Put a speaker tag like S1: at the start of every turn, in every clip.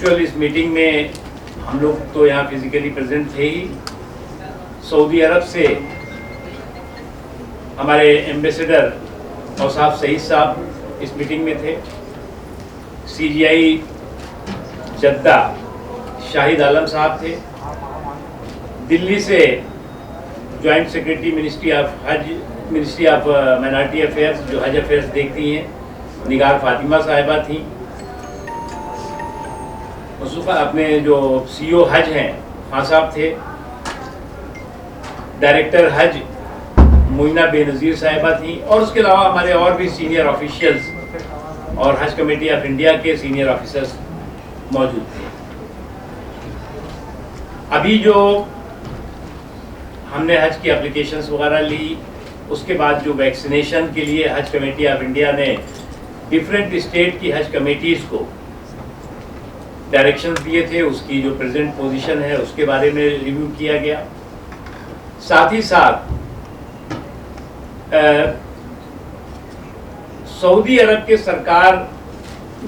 S1: Actual इस meeting में हम लोग तो यहाँ फिजिकली प्रेजेंट थे ही। सऊदी अरब से हमारे एम्बेसडर औसाफ सईद साहब इस मीटिंग में थे। CGI जद्दा शाहिद आलम साहब थे। दिल्ली से joint secretary ministry of minority affairs, जो हज अफेयर्स देखती हैं, निगार फातिमा साहिबा थी। अपने जो CEO हज हैं खान साहब थे। डायरेक्टर हज मोइना बेनज़ीर साहिबा थी। और उसके अलावा हमारे और भी सीनियर ऑफिशियल्स और हज कमेटी ऑफ इंडिया के सीनियर ऑफिसर्स मौजूद थे। अभी जो हमने हज की एप्लीकेशंस वगैरह ली, उसके बाद जो वैक्सीनेशन के लिए हज कमेटी ऑफ इंडिया ने डिफरेंट स्टेट की हज कमेटीज़ को डायरेक्शंस दिए थे, उसकी जो प्रेजेंट पोजीशन है उसके बारे में रिव्यू किया गया। साथ ही साथ सऊदी अरब के सरकार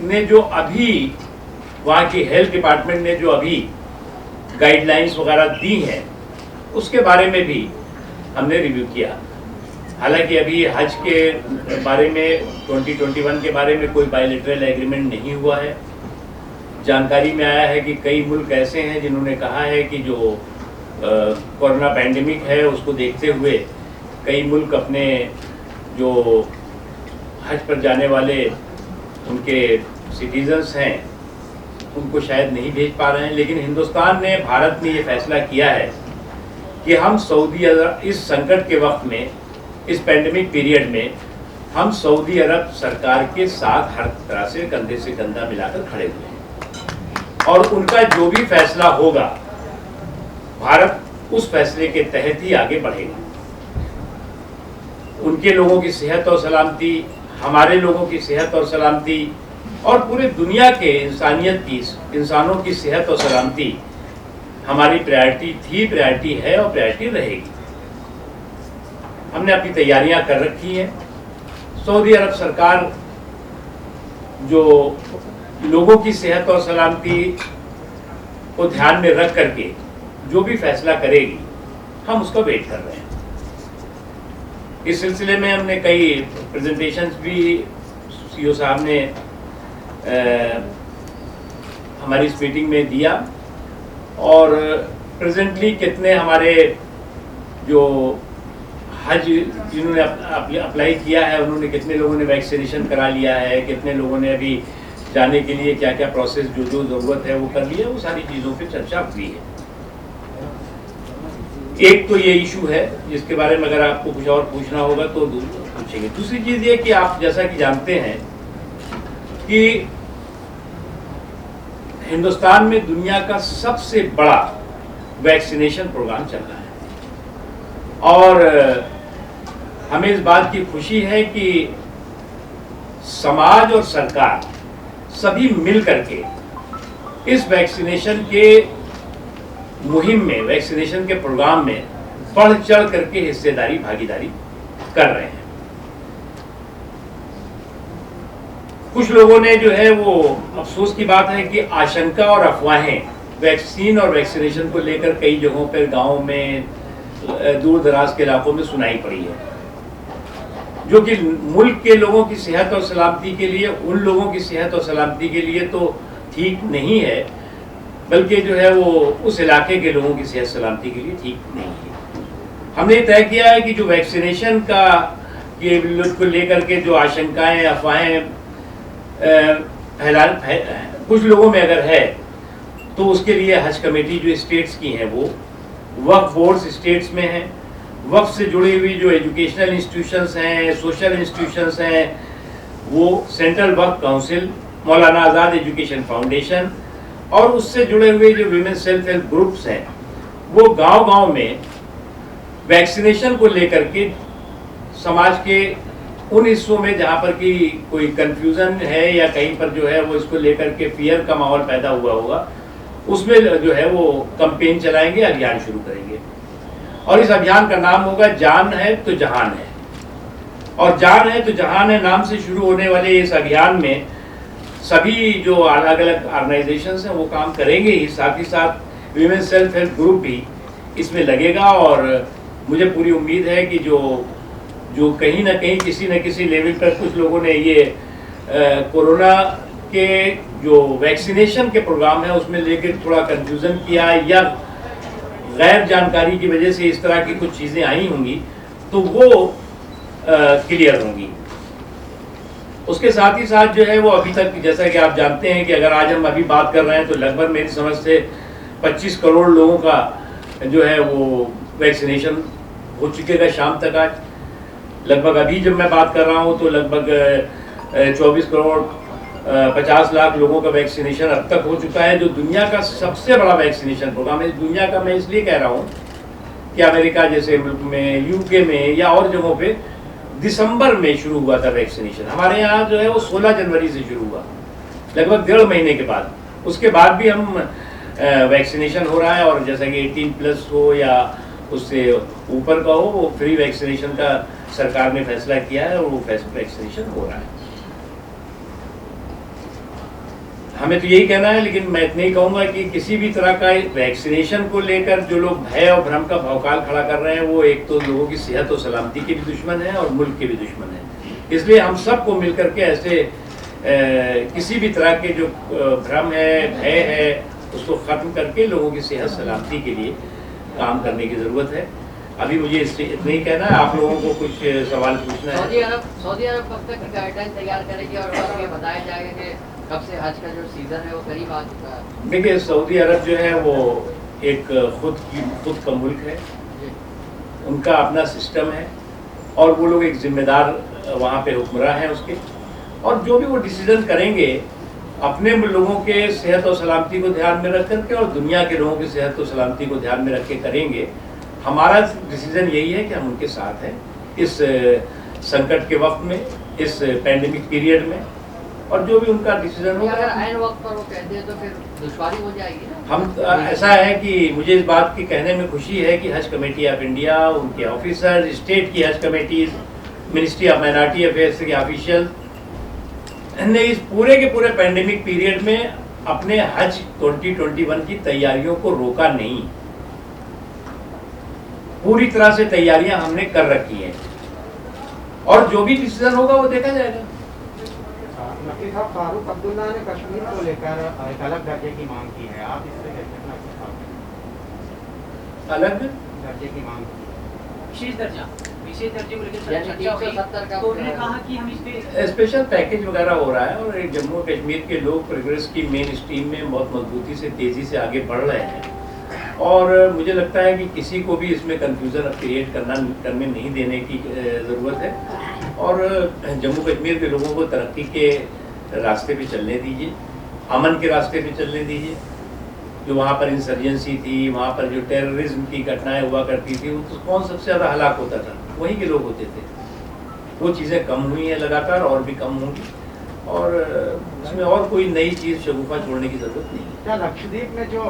S1: ने जो अभी वहाँ की हेल्थ डिपार्टमेंट ने जो अभी गाइडलाइंस वगैरह दी हैं, उसके बारे में भी हमने रिव्यू किया। हालांकि अभी हज के बारे में 2021 के बारे में कोई बायलैटरल एग्रीमेंट नहीं हुआ है। जानकारी में आया है कि कई मुल्क ऐसे हैं जिन्होंने कहा है कि जो कोरोना पैंडेमिक है उसको देखते हुए कई मुल्क अपने जो हज पर जाने वाले उनके सिटीजन्स हैं उनको शायद नहीं भेज पा रहे हैं। लेकिन हिंदुस्तान ने, भारत ने ये फैसला किया है कि हम सऊदी अरब इस संकट के वक्त में, इस पैंडेमिक पीरियड में, हम सऊदी अरब सरकार के साथ हर तरह से कंधे से कंधा मिलाकर खड़े हुए हैं। और उनका जो भी फैसला होगा, भारत उस फैसले के तहत ही आगे बढ़ेगा। उनके लोगों की सेहत और सलामती, हमारे लोगों की सेहत और सलामती, और पूरे दुनिया के इंसानों की सेहत और सलामती हमारी प्रायोरिटी थी, प्रायोरिटी है और प्रायोरिटी रहेगी। हमने अपनी तैयारियां कर रखी हैं। सऊदी अरब सरकार जो लोगों की सेहत और सलामती को ध्यान में रख करके जो भी फैसला करेगी, हम उसका वेट कर रहे हैं। इस सिलसिले में हमने कई प्रेजेंटेशंस भी CEO साहब ने हमारी इस मीटिंग में दिया। और प्रेजेंटली कितने हमारे जो हज जिन्होंने अप्लाई किया है, उन्होंने कितने लोगों ने वैक्सीनेशन करा लिया है, कितने लोगों ने अभी जाने के लिए क्या क्या प्रोसेस जो ज़रूरत है वो कर लिया, वो सारी चीज़ों पे चर्चा हुई है। एक तो ये इशू है जिसके बारे में अगर आपको कुछ और पूछना होगा तो पूछेंगे। दूसरी चीज़ ये कि आप जैसा कि जानते हैं कि हिंदुस्तान में दुनिया का सबसे बड़ा वैक्सीनेशन प्रोग्राम चल रहा है। और हमें इस बात की खुशी है कि समाज और सरकार सभी मिल करके इस वैक्सीनेशन के मुहिम में, वैक्सीनेशन के प्रोग्राम में बढ़ चढ़ करके हिस्सेदारी, भागीदारी कर रहे हैं। कुछ लोगों ने जो है वो, अफसोस की बात है कि आशंका और अफवाहें वैक्सीन और वैक्सीनेशन को लेकर कई जगहों पर, गाँव में, दूर दराज के इलाकों में सुनाई पड़ी है, जो कि मुल्क के लोगों की सेहत और सलामती के लिए, उन लोगों की सेहत और सलामती के लिए तो ठीक नहीं है, बल्कि जो है वो उस इलाके के लोगों की सेहत सलामती के लिए ठीक नहीं है। हमने तय किया है कि जो वैक्सीनेशन का ये को लेकर के जो आशंकाएं, अफवाहें कुछ लोगों में अगर है, तो उसके लिए हज कमेटी जो स्टेट्स की हैं, वो वक्फ बोर्ड्स स्टेट्स में हैं, वक्फ से जुड़ी हुई जो एजुकेशनल इंस्टीट्यूशंस हैं, सोशल इंस्टीट्यूशंस हैं, वो सेंट्रल वक्फ काउंसिल, मौलाना आज़ाद एजुकेशन फाउंडेशन, और उससे जुड़े हुए जो विमेन सेल्फ हेल्प ग्रुप्स हैं, वो गांव-गांव में वैक्सीनेशन को लेकर के समाज के उन हिस्सों में जहां पर कि कोई कंफ्यूजन है या कहीं पर जो है वो इसको लेकर के फियर का माहौल पैदा हुआ होगा, उसमें जो है वो कैंपेन चलाएंगे, अभियान शुरू करेंगे। और इस अभियान का नाम होगा जान है तो जहान है। और जान है तो जहान है नाम से शुरू होने वाले इस अभियान में सभी जो अलग अलग ऑर्गेनाइजेशंस हैं वो काम करेंगे ही, साथ साथ वीमेन सेल्फ हेल्प ग्रुप भी इसमें लगेगा। और मुझे पूरी उम्मीद है कि जो कहीं ना कहीं किसी न किसी लेवल पर कुछ लोगों ने ये कोरोना के जो वैक्सीनेशन के प्रोग्राम है उसमें लेकर थोड़ा कंफ्यूजन किया या गैर जानकारी की वजह से इस तरह की कुछ चीज़ें आई होंगी, तो वो क्लियर होंगी। उसके साथ ही साथ जो है वो अभी तक, जैसा कि आप जानते हैं कि अगर आज हम अभी बात कर रहे हैं तो लगभग मेरी समझ से 25 करोड़ लोगों का जो है वो वैक्सीनेशन हो चुकेगा शाम तक। आज लगभग अभी जब मैं बात कर रहा हूँ तो लगभग 24 करोड़ 50 लाख लोगों का वैक्सीनेशन अब तक हो चुका है, जो दुनिया का सबसे बड़ा वैक्सीनेशन प्रोग्राम है। दुनिया का मैं इसलिए कह रहा हूँ कि अमेरिका जैसे मुल्क में, यूके में या और जगहों पे दिसंबर में शुरू हुआ था वैक्सीनेशन। हमारे यहाँ जो है वो 16 जनवरी से शुरू हुआ, लगभग 1.5 महीने के बाद। उसके बाद भी हम वैक्सीनेशन हो रहा है, और जैसा कि 18+ हो या उससे ऊपर का हो, वो फ्री वैक्सीनेशन का सरकार ने फैसला किया है और वो वैक्सीनेशन हो रहा है। हमें तो यही कहना है, लेकिन मैं इतना ही कहूँगा कि किसी भी तरह का वैक्सीनेशन को लेकर जो लोग भय और भ्रम का भौकाल खड़ा कर रहे हैं वो एक तो लोगों की सेहत और सलामती के भी दुश्मन है और मुल्क के भी दुश्मन है। इसलिए हम सबको मिलकर के ऐसे किसी भी तरह के जो भ्रम है, भय है, उसको ख़त्म करके लोगों की सेहत सलामती के लिए काम करने की ज़रूरत है। अभी मुझे इससे इतना ही कहना है। आप लोगों को कुछ सवाल पूछना है?
S2: सऊदी अरब कब तक गाइडलाइन तैयार करेगी और ये बताया जाएगा कि कब से हज का जो सीजन है वो करीब आ चुका है?
S1: देखिए, सऊदी अरब जो है वो एक खुद का मुल्क है, उनका अपना सिस्टम है और वो लोग एक जिम्मेदार वहाँ पे हुक्मरां हैं उसके, और जो भी वो डिसीजन करेंगे अपने लोगों के सेहत और सलामती को ध्यान में रख करके और दुनिया के लोगों की सेहत और सलामती को ध्यान में रख के करेंगे। हमारा डिसीजन यही है कि हम उनके साथ हैं इस संकट के वक्त में, इस पैंडेमिक पीरियड में, और जो भी उनका डिसीजन होगा।
S2: अगर ऐन वक्त पर वो कहते हैं तो फिर दुश्वारी हो जाएगी ना।
S1: हम ऐसा है कि मुझे इस बात की कहने में खुशी है कि हज कमेटी ऑफ इंडिया, उनके ऑफिसर, स्टेट की हज committees, ministry of minority affairs के ऑफिशियल ने इस पूरे के पूरे पैंडेमिक पीरियड में अपने हज 2021 की तैयारियों को रोका नहीं। पूरी तरह से तैयारियां हमने कर रखी हैं और जो भी डिसीजन होगा वो देखा जाएगा।
S3: नकीब साहब, फारूक अब्दुल्ला ने कश्मीर को लेकर एक अलग दर्जे की मांग की है, आप इससे कैसे
S1: अलग
S3: दर्जे की मांग की?
S4: विशेष दर्जे को लेकर चर्चा हुई,
S2: 370 का
S4: तो उन्होंने कहा कि हम इस पे
S1: स्पेशल पैकेज वगैरह हो रहा है और जम्मू कश्मीर के लोग प्रोग्रेस की मेन स्ट्रीम में बहुत मजबूती से, तेजी से आगे बढ़ रहे हैं, और मुझे लगता है कि किसी को भी इसमें कंफ्यूजन क्रिएट करने नहीं देने की ज़रूरत है, और जम्मू कश्मीर के लोगों को तरक्की के रास्ते पे चलने दीजिए, अमन के रास्ते पे चलने दीजिए। जो वहाँ पर इंसर्जेंसी थी, वहाँ पर जो टेररिज्म की घटनाएं हुआ करती थी, तो कौन सबसे ज़्यादा हलाक होता था? वहीं के लोग होते थे। वो चीज़ें कम हुई हैं लगातार, और भी कम होंगी, और इसमें और कोई नई चीज़ शगुफा छोड़ने की ज़रूरत नहीं है।
S3: क्या लक्षद्वीप में जो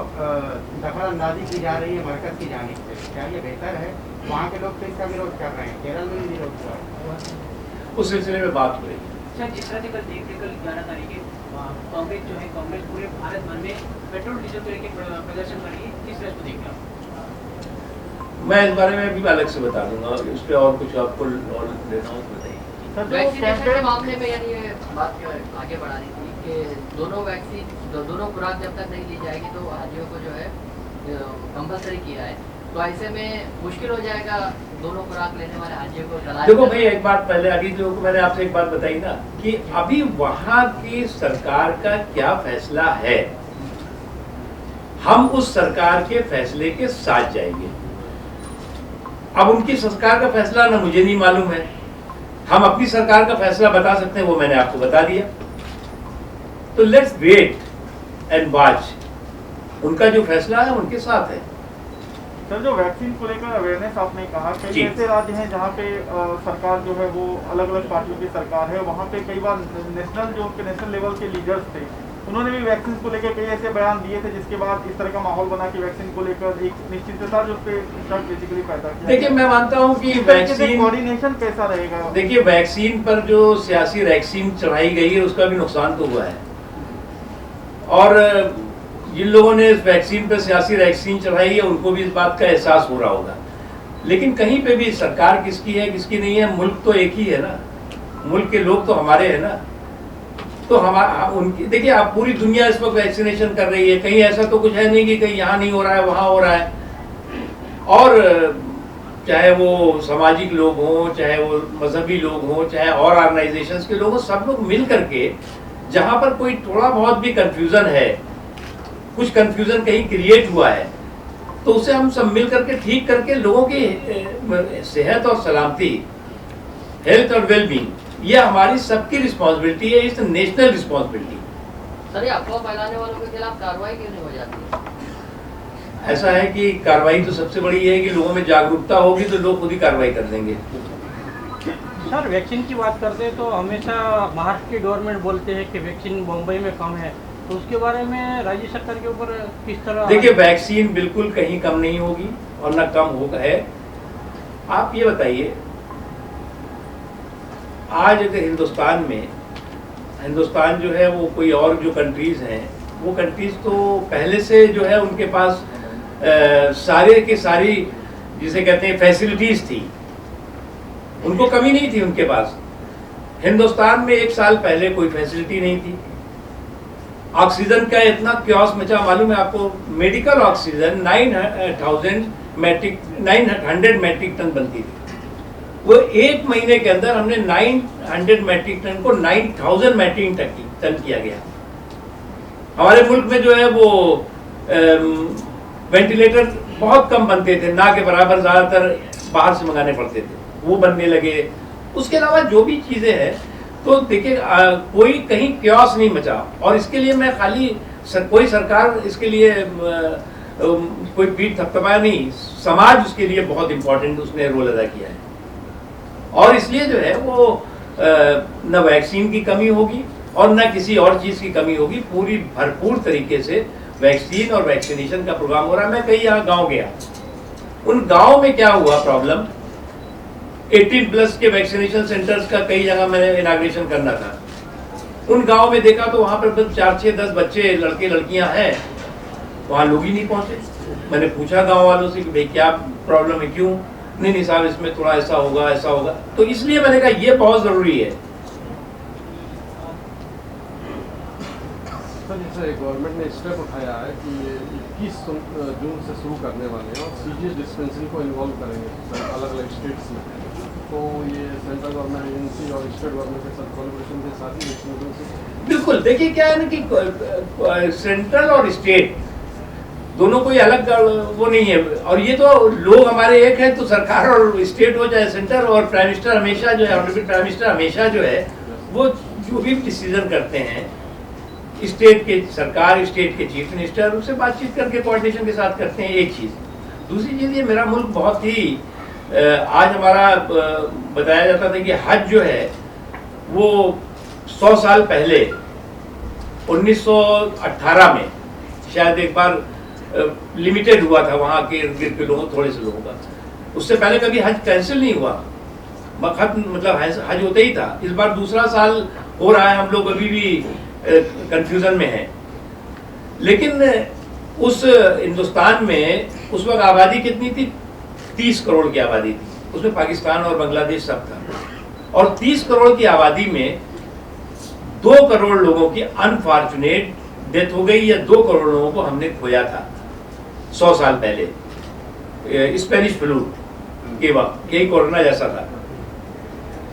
S3: दखलअंदाजी की जा रही है मरकज़ की जानिब से, क्या ये बेहतर है? वहाँ के लोग तो इसका विरोध कर रहे हैं, केरल में भी विरोध कर रहे हैं,
S1: उस सिलसिले में बात हो रही है।
S4: सर, जिस तरह से कल 11 तारीख कांग्रेस जो है, कांग्रेस पूरे भारत भर में पेट्रोल डीजल को लेकर प्रदर्शन कर रही है, किस तरह से देखते हैं?
S1: मैं इस बारे में भी अलग से बता दूंगा, उस पर और कुछ आपको नॉलेज देना हो तो बताइए।
S2: वैक्सीनेशन के मामले में यानी ये बात जो है आगे बढ़ानी थी कि दोनों खुराक जब तक नहीं ली जाएगी तो हाजियों को जो है कंपलसरी किया है, तो ऐसे में मुश्किल हो जाएगा दोनों खुराक लेने वाले हाजियों को।
S1: देखो भाई, एक बात पहले, अभी जो मैंने आपसे एक बात बताई ना कि अभी वहां की सरकार का क्या फैसला है, हम उस सरकार के फैसले के साथ जाएंगे। अब उनकी सरकार का फैसला ना मुझे नहीं मालूम है, हम अपनी सरकार का फैसला बता सकते हैं, वो मैंने आपको बता दिया। तो लेट्स वेट एंड वॉच, उनका जो फैसला है उनके साथ है।
S5: सर, जो वैक्सीन को लेकर अवेयरनेस आपने कहा, कई ऐसे राज्य हैं जहाँ पे सरकार जो है वो अलग अलग पार्टियों की सरकार है, वहाँ पे कई बार नेशनल लेवल के लीडर्स थे, उन्होंने भी वैक्सीन को लेकर कई ऐसे बयान दिए थे जिसके बाद इस तरह का माहौल बना कि वैक्सीन को लेकर एक निश्चितता जो पे बेसिकली पैदा किया।
S1: देखिए, मैं मानता हूँ कि वैक्सीन
S5: कोऑर्डिनेशन कैसा रहेगा?
S1: देखिए, वैक्सीन पर जो सियासी वैक्सीन चढ़ाई गई है उसका भी नुकसान तो हुआ है। और जिन लोगों ने इस वैक्सीन पर सियासी वैक्सीन चढ़ाई है उनको भी इस बात का एहसास हो रहा होगा। लेकिन कहीं पे भी सरकार किसकी है किसकी नहीं है, मुल्क तो एक ही है ना, मुल्क के लोग तो हमारे हैं ना। तो हमारा उनकी देखिए, आप पूरी दुनिया इस वक्त वैक्सीनेशन कर रही है, कहीं ऐसा तो कुछ है नहीं कि कहीं यहाँ नहीं हो रहा है वहाँ हो रहा है। और चाहे वो सामाजिक लोग हों, चाहे वो मजहबी लोग हों, चाहे और ऑर्गेनाइजेशंस के लोग हों, सब लोग मिल करके जहाँ पर कोई थोड़ा बहुत भी कंफ्यूजन है, कुछ कंफ्यूजन कहीं क्रिएट हुआ है, तो उसे हम सब मिल करके ठीक करके लोगों की सेहत और सलामती, हेल्थ और वेलबींग, ये हमारी सबकी रिस्पॉन्सिबिलिटी है, इट्स नेशनल रिस्पॉन्सिबिलिटी।
S2: सर, ये अफवाह फैलाने वालों के खिलाफ कार्रवाई क्यों नहीं हो जाती?
S1: ऐसा है कि कार्रवाई तो सबसे बड़ी है कि लोगों में जागरूकता होगी तो लोग खुद ही कार्रवाई कर देंगे।
S6: सर, वैक्सीन की बात करते हैं तो हमेशा महाराष्ट्र की गवर्नमेंट बोलते हैं कि वैक्सीन मुंबई में कम है, तो उसके बारे में राज्य सरकार के ऊपर किस तरह?
S1: देखिए, वैक्सीन बिल्कुल कहीं कम नहीं होगी और ना कम होगा है। आप ये बताइए, आज अगर हिंदुस्तान जो है वो कोई और जो कंट्रीज हैं, वो कंट्रीज तो पहले से जो है उनके पास सारे की सारी जिसे कहते हैं फैसिलिटीज थी, उनको कमी नहीं थी उनके पास। हिंदुस्तान में 1 साल पहले कोई फैसिलिटी नहीं थी। ऑक्सीजन का इतना क्योस मचा, मालूम है आपको? मेडिकल ऑक्सीजन 900 मैट्रिक टन बनती थी, वो 1 महीने के अंदर हमने 900 मैट्रिक टन को 9000 मैट्रिक टन किया गया। हमारे मुल्क में जो है वो वेंटिलेटर बहुत कम बनते थे, ना के बराबर, ज्यादातर बाहर से मंगाने पड़ते थे, वो बनने लगे। उसके अलावा जो भी चीजें हैं, तो देखिए कोई कहीं क्योस नहीं मचा। और इसके लिए मैं खाली कोई सरकार इसके लिए कोई पीठ थपथपाया नहीं, समाज उसके लिए बहुत इंपॉर्टेंट उसने रोल अदा किया है। और इसलिए जो है वो न वैक्सीन की कमी होगी और न किसी और चीज की कमी होगी। पूरी भरपूर तरीके से वैक्सीन और वैक्सीनेशन का प्रोग्राम हो रहा है। मैं कई यहाँ गांव गया, उन गांव में क्या हुआ प्रॉब्लम, 18+ के वैक्सीनेशन सेंटर्स का कई जगह मैंने इनाग्रेशन करना था। उन गांव में देखा तो वहां पर बस 4, 6, 10 बच्चे, लड़के लड़कियां हैं, वहां लोग ही नहीं पहुंचे। मैंने पूछा गांव वालों से कि भाई क्या प्रॉब्लम है, क्यों? नहीं साहब, इसमें थोड़ा ऐसा होगा ऐसा होगा। तो इसलिए मैंने कहा ये बहुत जरूरी है।
S7: सर, जैसे गवर्नमेंट ने स्टेप उठाया है कि 21 जून से शुरू करने वाले हैं और सीजीएच डिस्पेंसरी को इन्वॉल्व करेंगे अलग अलग स्टेट्स में, तो ये सेंट्रल गवर्नमेंट एजेंसी और स्टेट गवर्नमेंट के साथ कोलैबोरेशन के साथ ही वैक्सीनेशन से
S1: बिल्कुल। देखिए क्या है ना कि सेंट्रल और स्टेट दोनों कोई अलग वो नहीं है, और ये तो लोग हमारे एक है, तो सरकार और स्टेट हो चाहे सेंटर, और प्राइम मिनिस्टर हमेशा जो है, ऑनरेबल प्राइम मिनिस्टर हमेशा जो है वो जो भी डिसीजन करते हैं, स्टेट के सरकार, स्टेट के चीफ मिनिस्टर उससे बातचीत करके कोऑर्डिनेशन के साथ करते हैं। एक चीज। दूसरी चीज, ये मेरा मुल्क बहुत ही आज हमारा बताया जाता था कि हज जो है वो 100 साल पहले 1918 में शायद एक बार लिमिटेड हुआ था वहाँ के इर्द गिर्द के लोगों, थोड़े से लोगों का। उससे पहले कभी हज कैंसिल नहीं हुआ, मतलब हज होता ही था। इस बार दूसरा साल हो रहा है, हम लोग अभी भी कंफ्यूजन में है। लेकिन उस हिंदुस्तान में उस वक्त आबादी कितनी थी? 30 करोड़ की आबादी थी, उसमें पाकिस्तान और बांग्लादेश सब था। और 30 करोड़ की आबादी में 2 करोड़ लोगों की अनफॉर्चुनेट डेथ हो गई, या 2 करोड़ लोगों को हमने खोया था 100 साल पहले स्पेनिश फ्लू के वक्त। यही कोरोना जैसा था।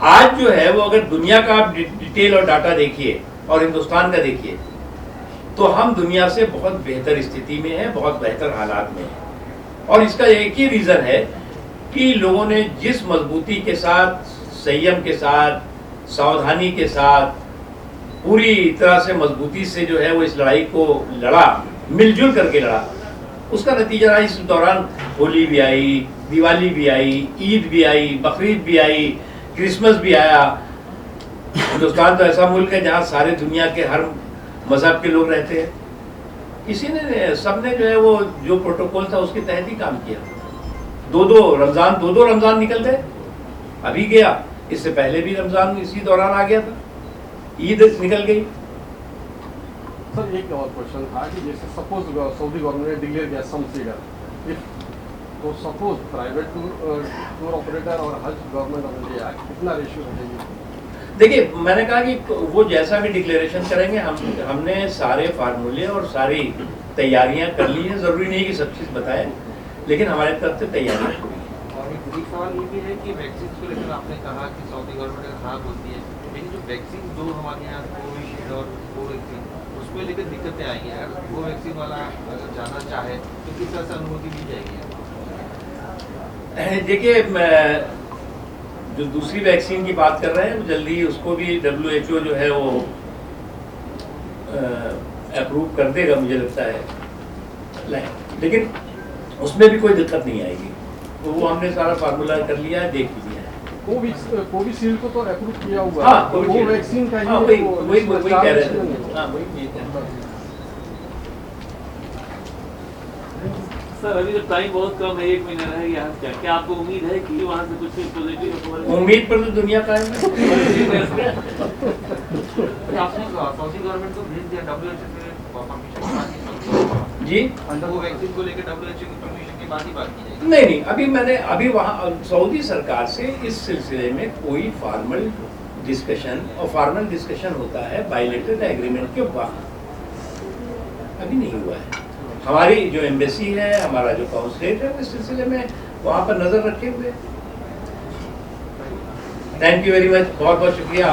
S1: आज जो है वो अगर दुनिया का आप डिटेल और डाटा देखिए और हिंदुस्तान का देखिए, तो हम दुनिया से बहुत बेहतर स्थिति में हैं, बहुत बेहतर हालात में हैं। और इसका एक ही रीजन है कि लोगों ने जिस मजबूती के साथ, संयम के साथ, सावधानी के साथ, पूरी तरह से मजबूती से जो है वो इस लड़ाई को लड़ा, मिलजुल करके लड़ा, उसका नतीजा रहा। इस दौरान होली भी आई, दिवाली भी आई, ईद भी आई, बकरीद भी आई, क्रिसमस भी आया। हिंदुस्तान तो ऐसा मुल्क है जहाँ सारे दुनिया के हर मजहब के लोग रहते हैं। किसी ने, सबने जो है वो जो प्रोटोकॉल था उसके तहत ही काम किया। दो रमजान निकल गए, अभी गया, इससे पहले भी रमजान इसी दौरान आ गया था, ईद निकल गई।
S7: सर एक और क्वेश्चन था कि जैसे सपोज सऊदी गवर्नमेंट ने डिक्लेयर किया सम फिगर, इफ तो सपोज प्राइवेट टूर ऑपरेटर और हज गवर्नमेंट ऑफ इंडिया कितना रेशियो रखेगी?
S1: देखिए, मैंने कहा कि वो जैसा भी डिक्लेरेशन करेंगे, हमने सारे फार्मूले और सारी तैयारियां कर ली हैं। जरूरी नहीं कि सब चीज़ बताएं, लेकिन हमारे तरफ से तैयारियां पूरी हैं।
S8: और एक सवाल ये भी है कि वैक्सीन को लेकर आपने कहा कि सऊदी गवर्नमेंट हाँ बोलती है, लेकिन जो वैक्सीन दो हमारे यहाँ कोविशील्ड और कोवैक्सीन उसमें लेकर दिक्कतें आई हैं। अगर कोवैक्सीन वाला अगर जाना चाहे तो किस तरह से अनुमति दी जाएगी?
S1: देखिए, जो दूसरी वैक्सीन की बात कर रहे हैं, जल्दी उसको भी WHO जो है वो अप्रूव कर देगा, मुझे लगता है। लेकिन उसमें भी कोई दिक्कत नहीं आएगी, तो वो हमने सारा फार्मूला कर लिया है, देख लिया है।
S7: कोविशील्ड को तो अप्रूव किया हुआ
S1: हाँ,
S7: है, वो वैक्सीन का
S1: हाँ,
S7: ही
S1: वही कह रहे थे। हाँ, वही कह रहे थे।
S9: सर अभी तो टाइम बहुत कम है, 1 महीना रह गया है, क्या आपको उम्मीद है कि वहाँ से कुछ पॉजिटिव?
S1: उम्मीद पर तो दुनिया कायम है।
S8: आपने सऊदी गवर्नमेंट को भेज दिया WHO से परमिशन
S1: जी,
S8: वो वैक्सीन को लेकर WHO की परमिशन की बात ही बात की जाएगी?
S1: नहीं, अभी वहाँ सऊदी सरकार से इस सिलसिले में कोई फॉर्मल डिस्कशन, और फॉर्मल डिस्कशन होता है बायलैटरल एग्रीमेंट के बाद, अभी नहीं हुआ है। हमारी जो एम्बेसी है, हमारा जो काउंसलेट है, इस सिलसिले में वहाँ पर नज़र रखे हुए। थैंक यू वेरी मच, बहुत बहुत शुक्रिया।